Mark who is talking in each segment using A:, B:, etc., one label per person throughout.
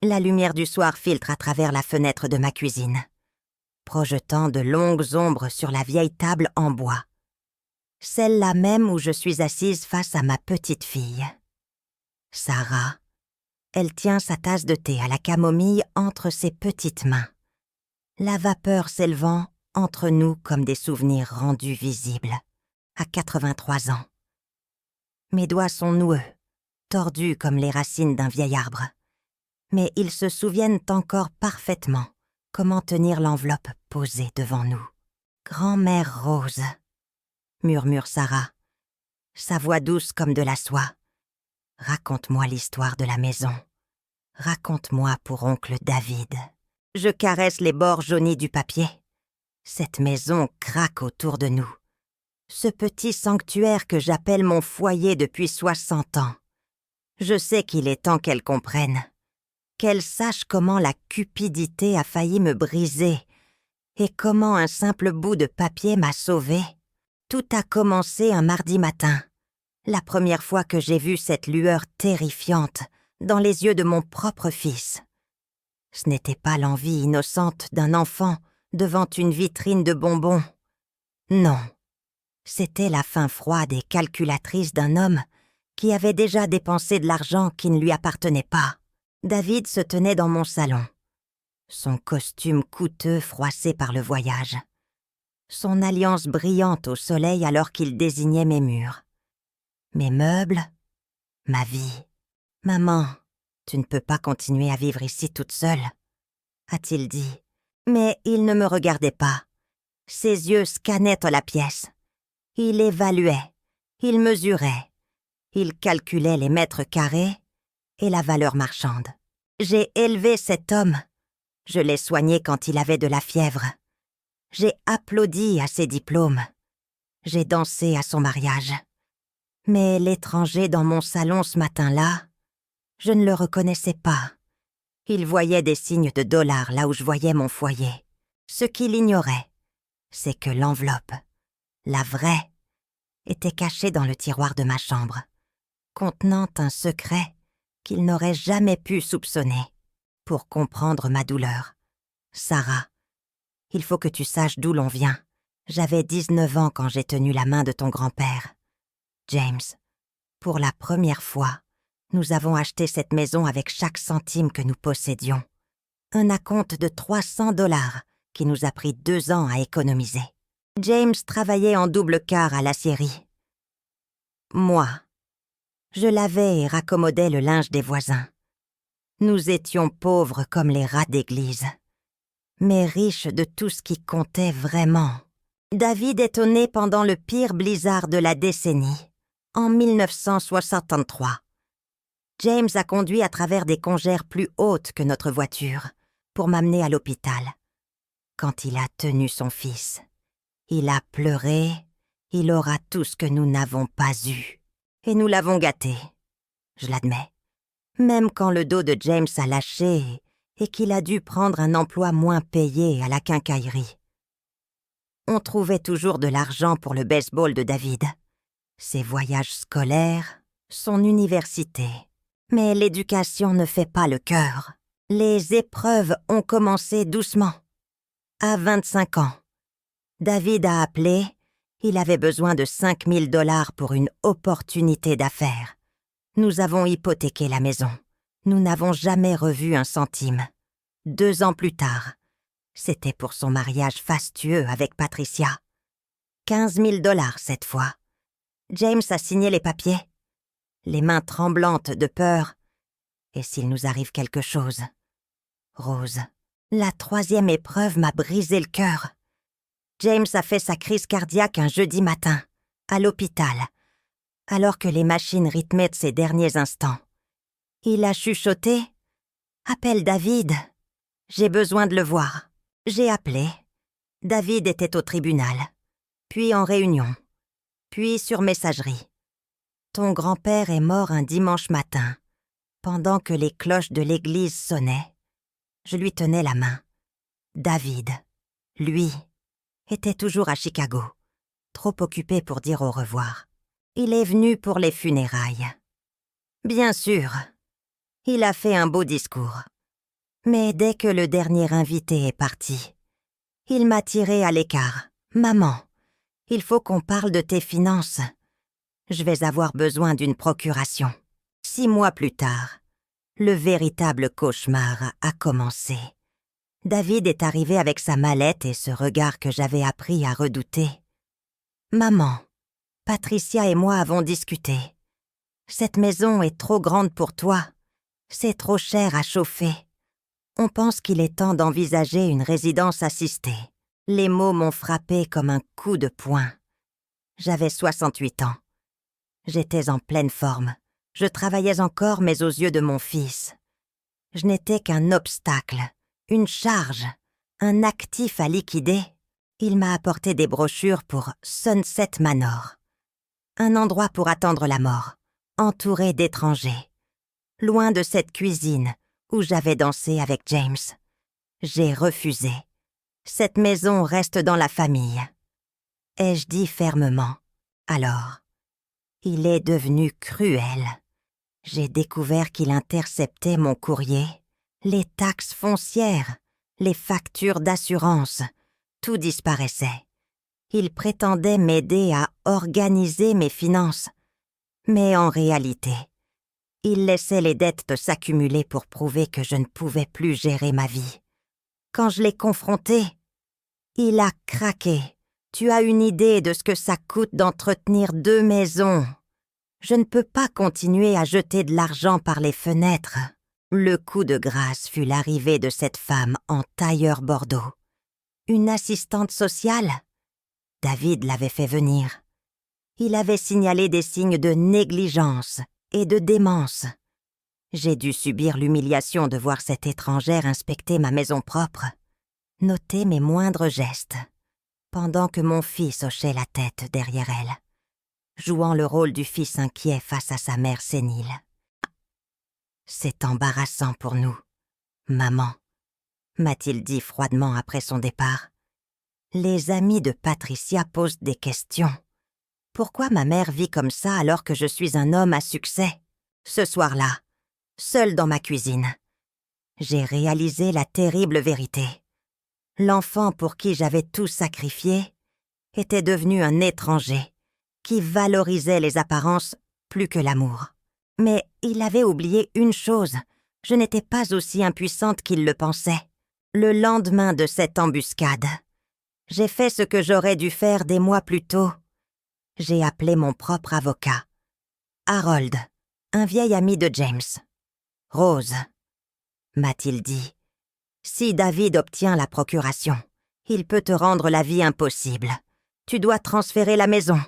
A: La lumière du soir filtre à travers la fenêtre de ma cuisine, projetant de longues ombres sur la vieille table en bois. Celle-là même où je suis assise face à ma petite fille. Sarah. Elle tient sa tasse de thé à la camomille entre ses petites mains. La vapeur s'élevant entre nous comme des souvenirs rendus visibles, à 83 ans. Mes doigts sont noueux, tordus comme les racines d'un vieil arbre. Mais ils se souviennent encore parfaitement comment tenir l'enveloppe posée devant nous. « Grand-mère Rose », murmure Sarah, sa voix douce comme de la soie. « Raconte-moi l'histoire de la maison. Raconte-moi pour oncle David. » Je caresse les bords jaunis du papier. Cette maison craque autour de nous. Ce petit sanctuaire que j'appelle mon foyer depuis 60 ans. Je sais qu'il est temps qu'elle comprenne. Qu'elle sache comment la cupidité a failli me briser et comment un simple bout de papier m'a sauvée. Tout a commencé un mardi matin, la première fois que j'ai vu cette lueur terrifiante dans les yeux de mon propre fils. Ce n'était pas l'envie innocente d'un enfant devant une vitrine de bonbons. Non, c'était la faim froide et calculatrice d'un homme qui avait déjà dépensé de l'argent qui ne lui appartenait pas. David se tenait dans mon salon, son costume coûteux froissé par le voyage, son alliance brillante au soleil alors qu'il désignait mes murs. Mes meubles, ma vie. « Maman, tu ne peux pas continuer à vivre ici toute seule, » a-t-il dit. Mais il ne me regardait pas. Ses yeux scannaient la pièce. Il évaluait, il mesurait, il calculait les mètres carrés et la valeur marchande. J'ai élevé cet homme. Je l'ai soigné quand il avait de la fièvre. J'ai applaudi à ses diplômes. J'ai dansé à son mariage. Mais l'étranger dans mon salon ce matin-là, je ne le reconnaissais pas. Il voyait des signes de dollars là où je voyais mon foyer. Ce qu'il ignorait, c'est que l'enveloppe, la vraie, était cachée dans le tiroir de ma chambre, contenant un secret qu'il n'aurait jamais pu soupçonner. Pour comprendre ma douleur. Sarah, il faut que tu saches d'où l'on vient. J'avais 19 ans quand j'ai tenu la main de ton grand-père. James, pour la première fois, nous avons acheté cette maison avec chaque centime que nous possédions. Un acompte de 300 $ qui nous a pris 2 ans à économiser. James travaillait en double quart à l'aciérie. Moi, je lavais et raccommodais le linge des voisins. Nous étions pauvres comme les rats d'église, mais riches de tout ce qui comptait vraiment. David est né pendant le pire blizzard de la décennie, en 1963. James a conduit à travers des congères plus hautes que notre voiture pour m'amener à l'hôpital. Quand il a tenu son fils, il a pleuré, il aura tout ce que nous n'avons pas eu. Et nous l'avons gâté, je l'admets. Même quand le dos de James a lâché et qu'il a dû prendre un emploi moins payé à la quincaillerie. On trouvait toujours de l'argent pour le baseball de David, ses voyages scolaires, son université. Mais l'éducation ne fait pas le cœur. Les épreuves ont commencé doucement. À 25 ans, David a appelé, il avait besoin de 5 000 $ pour une opportunité d'affaires. Nous avons hypothéqué la maison. Nous n'avons jamais revu un centime. 2 ans plus tard, c'était pour son mariage fastueux avec Patricia. 15 000 $ cette fois. James a signé les papiers, les mains tremblantes de peur. Et s'il nous arrive quelque chose? Rose, la 3e épreuve m'a brisé le cœur. James a fait sa crise cardiaque un jeudi matin, à l'hôpital, alors que les machines rythmaient de ses derniers instants. Il a chuchoté « Appelle David, j'ai besoin de le voir ». J'ai appelé. David était au tribunal, puis en réunion, puis sur messagerie. Ton grand-père est mort un dimanche matin, pendant que les cloches de l'église sonnaient. Je lui tenais la main. David, lui, était toujours à Chicago, trop occupé pour dire au revoir. Il est venu pour les funérailles. Bien sûr, il a fait un beau discours. Mais dès que le dernier invité est parti, il m'a tiré à l'écart. « Maman, il faut qu'on parle de tes finances. Je vais avoir besoin d'une procuration. » 6 mois plus tard, le véritable cauchemar a commencé. David est arrivé avec sa mallette et ce regard que j'avais appris à redouter. « Maman, Patricia et moi avons discuté. Cette maison est trop grande pour toi. C'est trop cher à chauffer. On pense qu'il est temps d'envisager une résidence assistée. » Les mots m'ont frappé comme un coup de poing. J'avais 68 ans. J'étais en pleine forme. Je travaillais encore, mais aux yeux de mon fils. Je n'étais qu'un obstacle, une charge, un actif à liquider. Il m'a apporté des brochures pour Sunset Manor. Un endroit pour attendre la mort, entouré d'étrangers. Loin de cette cuisine où j'avais dansé avec James. J'ai refusé. Cette maison reste dans la famille. Ai-je dit fermement. Alors, il est devenu cruel. J'ai découvert qu'il interceptait mon courrier, les taxes foncières, les factures d'assurance, tout disparaissait. Il prétendait m'aider à organiser mes finances. Mais en réalité, il laissait les dettes s'accumuler pour prouver que je ne pouvais plus gérer ma vie. Quand je l'ai confronté, il a craqué. « Tu as une idée de ce que ça coûte d'entretenir 2 maisons. Je ne peux pas continuer à jeter de l'argent par les fenêtres. » Le coup de grâce fut l'arrivée de cette femme en tailleur bordeaux. Une assistante sociale? David l'avait fait venir. Il avait signalé des signes de négligence et de démence. J'ai dû subir l'humiliation de voir cette étrangère inspecter ma maison propre, noter mes moindres gestes, pendant que mon fils hochait la tête derrière elle, jouant le rôle du fils inquiet face à sa mère sénile. « C'est embarrassant pour nous, maman, » m'a-t-il dit froidement après son départ. Les amis de Patricia posent des questions. Pourquoi ma mère vit comme ça alors que je suis un homme à succès? Ce soir-là, seul dans ma cuisine, j'ai réalisé la terrible vérité. L'enfant pour qui j'avais tout sacrifié était devenu un étranger qui valorisait les apparences plus que l'amour. Mais il avait oublié une chose, je n'étais pas aussi impuissante qu'il le pensait. Le lendemain de cette embuscade, j'ai fait ce que j'aurais dû faire des mois plus tôt. J'ai appelé mon propre avocat, Harold, un vieil ami de James. « Rose, » m'a-t-il dit, « si David obtient la procuration, il peut te rendre la vie impossible. Tu dois transférer la maison.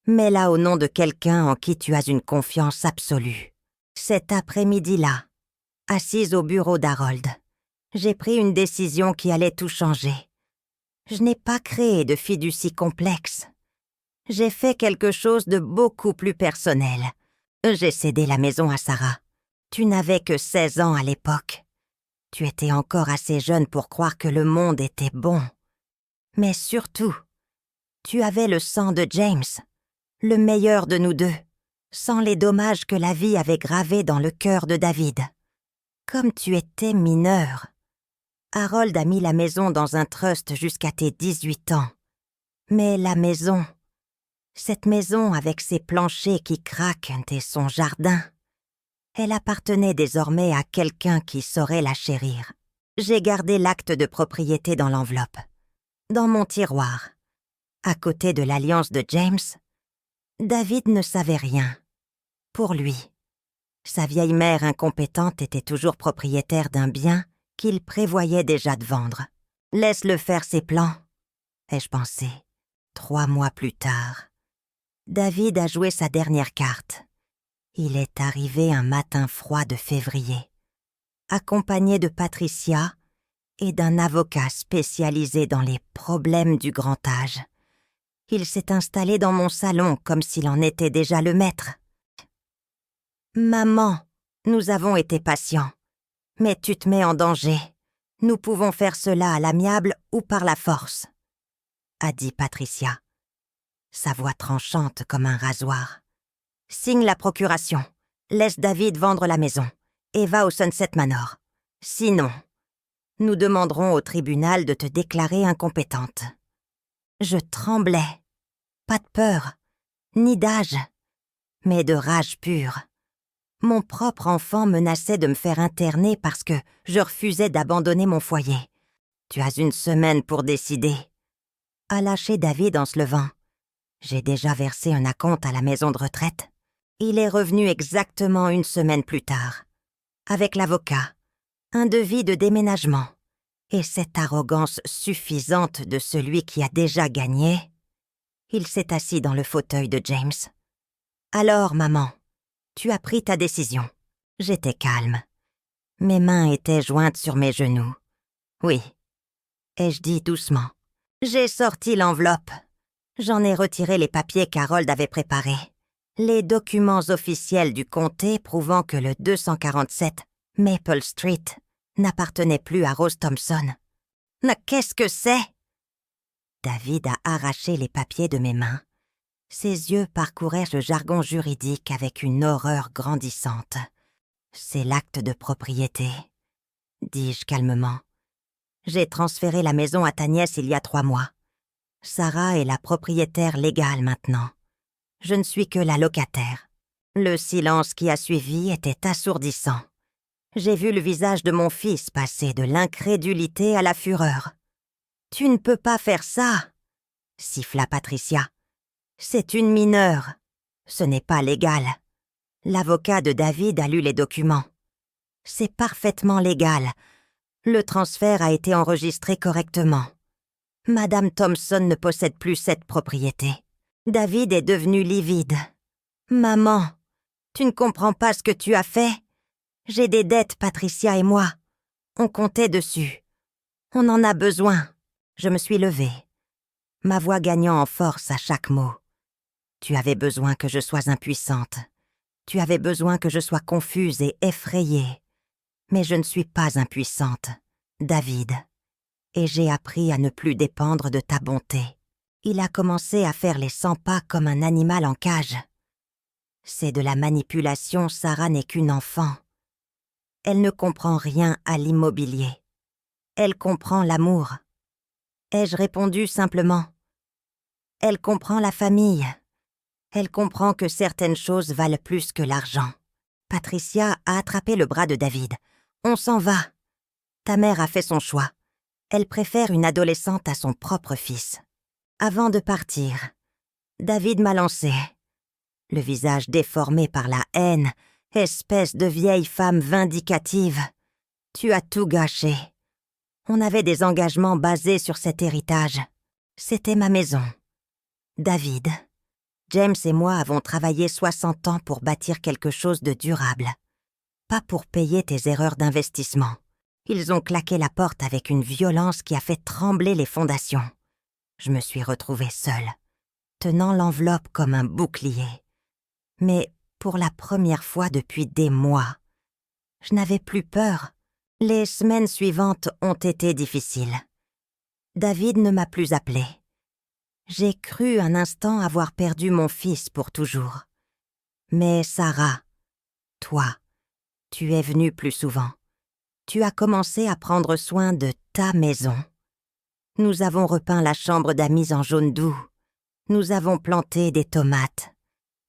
A: Mets-la au nom de quelqu'un en qui tu as une confiance absolue. » Cet après-midi-là, assise au bureau d'Harold, j'ai pris une décision qui allait tout changer. Je n'ai pas créé de fiducie complexe. J'ai fait quelque chose de beaucoup plus personnel. J'ai cédé la maison à Sarah. Tu n'avais que 16 ans à l'époque. Tu étais encore assez jeune pour croire que le monde était bon. Mais surtout, tu avais le sang de James, le meilleur de nous deux, sans les dommages que la vie avait gravés dans le cœur de David. Comme tu étais mineur, Harold a mis la maison dans un trust jusqu'à tes 18 ans. Mais la maison, cette maison avec ses planchers qui craquent et son jardin, elle appartenait désormais à quelqu'un qui saurait la chérir. J'ai gardé l'acte de propriété dans l'enveloppe, dans mon tiroir. À côté de l'alliance de James, David ne savait rien. Pour lui, sa vieille mère incompétente était toujours propriétaire d'un bien qu'il prévoyait déjà de vendre. Laisse-le faire ses plans, ai-je pensé. 3 mois plus tard, David a joué sa dernière carte. Il est arrivé un matin froid de février, accompagné de Patricia et d'un avocat spécialisé dans les problèmes du grand âge. Il s'est installé dans mon salon comme s'il en était déjà le maître. « Maman, nous avons été patients, mais tu te mets en danger. Nous pouvons faire cela à l'amiable ou par la force, » a dit Patricia, sa voix tranchante comme un rasoir. « Signe la procuration, laisse David vendre la maison et va au Sunset Manor. Sinon, nous demanderons au tribunal de te déclarer incompétente. » Je tremblais. Pas de peur, ni d'âge, mais de rage pure. Mon propre enfant menaçait de me faire interner parce que je refusais d'abandonner mon foyer. « Tu as 1 semaine pour décider. » A lâché David en se levant. J'ai déjà versé un acompte à la maison de retraite. Il est revenu exactement 1 semaine plus tard, avec l'avocat, un devis de déménagement et cette arrogance suffisante de celui qui a déjà gagné. Il s'est assis dans le fauteuil de James. « Alors, maman, tu as pris ta décision. » J'étais calme. Mes mains étaient jointes sur mes genoux. « Oui. » ai-je dit doucement. J'ai sorti l'enveloppe. J'en ai retiré les papiers qu'Harold avait préparés. Les documents officiels du comté prouvant que le 247 Maple Street n'appartenait plus à Rose Thompson. Mais qu'est-ce que c'est? David a arraché les papiers de mes mains. Ses yeux parcouraient le jargon juridique avec une horreur grandissante. « C'est l'acte de propriété, » dis-je calmement. « J'ai transféré la maison à ta nièce il y a 3 mois. Sarah est la propriétaire légale maintenant. Je ne suis que la locataire. » Le silence qui a suivi était assourdissant. J'ai vu le visage de mon fils passer de l'incrédulité à la fureur. « Tu ne peux pas faire ça !» siffla Patricia. « C'est une mineure. Ce n'est pas légal. » L'avocat de David a lu les documents. « C'est parfaitement légal. Le transfert a été enregistré correctement. Madame Thompson ne possède plus cette propriété. » David est devenu livide. « Maman, tu ne comprends pas ce que tu as fait? J'ai des dettes, Patricia et moi. On comptait dessus. On en a besoin. » Je me suis levée, ma voix gagnant en force à chaque mot. « Tu avais besoin que je sois impuissante. Tu avais besoin que je sois confuse et effrayée. Mais je ne suis pas impuissante, David. Et j'ai appris à ne plus dépendre de ta bonté. » Il a commencé à faire les 100 pas comme un animal en cage. « C'est de la manipulation, Sarah n'est qu'une enfant. Elle ne comprend rien à l'immobilier. Elle comprend l'amour. » Ai-je répondu simplement. « Elle comprend la famille. Elle comprend que certaines choses valent plus que l'argent. » Patricia a attrapé le bras de David. « On s'en va. Ta mère a fait son choix. Elle préfère une adolescente à son propre fils. » Avant de partir, David m'a lancé, le visage déformé par la haine, espèce de vieille femme vindicative. « Tu as tout gâché. On avait des engagements basés sur cet héritage. C'était ma maison. David, James et moi avons travaillé 60 ans pour bâtir quelque chose de durable. Pas pour payer tes erreurs d'investissement. Ils ont claqué la porte avec une violence qui a fait trembler les fondations. Je me suis retrouvée seule, tenant l'enveloppe comme un bouclier. Mais pour la première fois depuis des mois, je n'avais plus peur. Les semaines suivantes ont été difficiles. David ne m'a plus appelée. J'ai cru un instant avoir perdu mon fils pour toujours. Mais Sarah, toi, tu es venue plus souvent. Tu as commencé à prendre soin de ta maison. Nous avons repeint la chambre d'amis en jaune doux. Nous avons planté des tomates.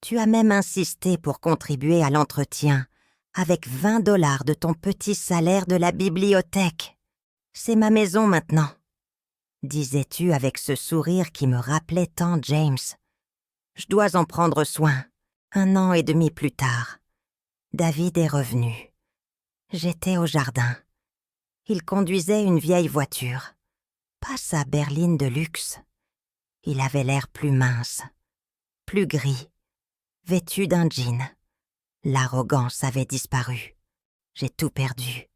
A: Tu as même insisté pour contribuer à l'entretien avec 20 $ de ton petit salaire de la bibliothèque. C'est ma maison maintenant, disais-tu avec ce sourire qui me rappelait tant James. Je dois en prendre soin. 1 an et demi plus tard, David est revenu. J'étais au jardin. Il conduisait une vieille voiture. Pas sa berline de luxe. Il avait l'air plus mince, plus gris, vêtu d'un jean. L'arrogance avait disparu. J'ai tout perdu,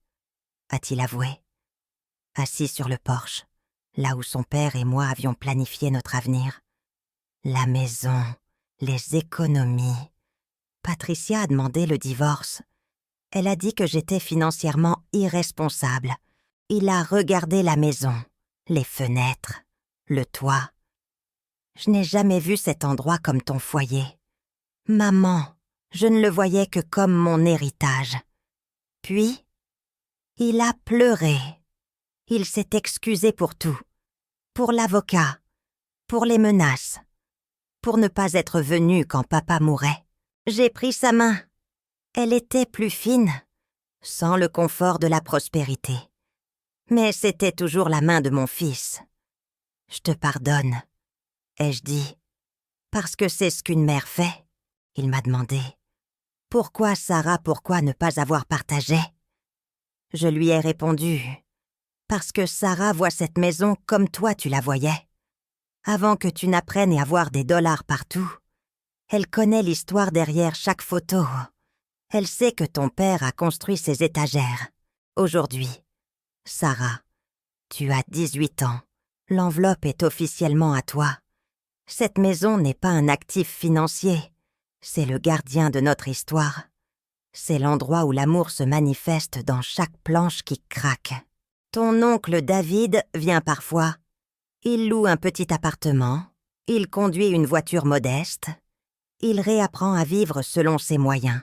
A: a-t-il avoué. Assis sur le porche, là où son père et moi avions planifié notre avenir. La maison, les économies. Patricia a demandé le divorce. Elle a dit que j'étais financièrement irresponsable. Il a regardé la maison, les fenêtres, le toit. Je n'ai jamais vu cet endroit comme ton foyer. Maman, je ne le voyais que comme mon héritage. Puis, Il a pleuré. Il s'est excusé pour tout. Pour l'avocat. Pour les menaces. Pour ne pas être venu quand papa mourait. J'ai pris sa main. Elle était plus fine, sans le confort de la prospérité. Mais c'était toujours la main de mon fils. « Je te pardonne », ai-je dit. « Parce que c'est ce qu'une mère fait », il m'a demandé. « Pourquoi, Sarah, pourquoi ne pas avoir partagé ?» Je lui ai répondu. « Parce que Sarah voit cette maison comme toi tu la voyais. Avant que tu n'apprennes à voir des dollars partout, elle connaît l'histoire derrière chaque photo. Elle sait que ton père a construit ces étagères. Aujourd'hui, Sarah, tu as 18 ans. L'enveloppe est officiellement à toi. Cette maison n'est pas un actif financier. C'est le gardien de notre histoire. C'est l'endroit où l'amour se manifeste dans chaque planche qui craque. Ton oncle David vient parfois. Il loue un petit appartement. Il conduit une voiture modeste. Il réapprend à vivre selon ses moyens.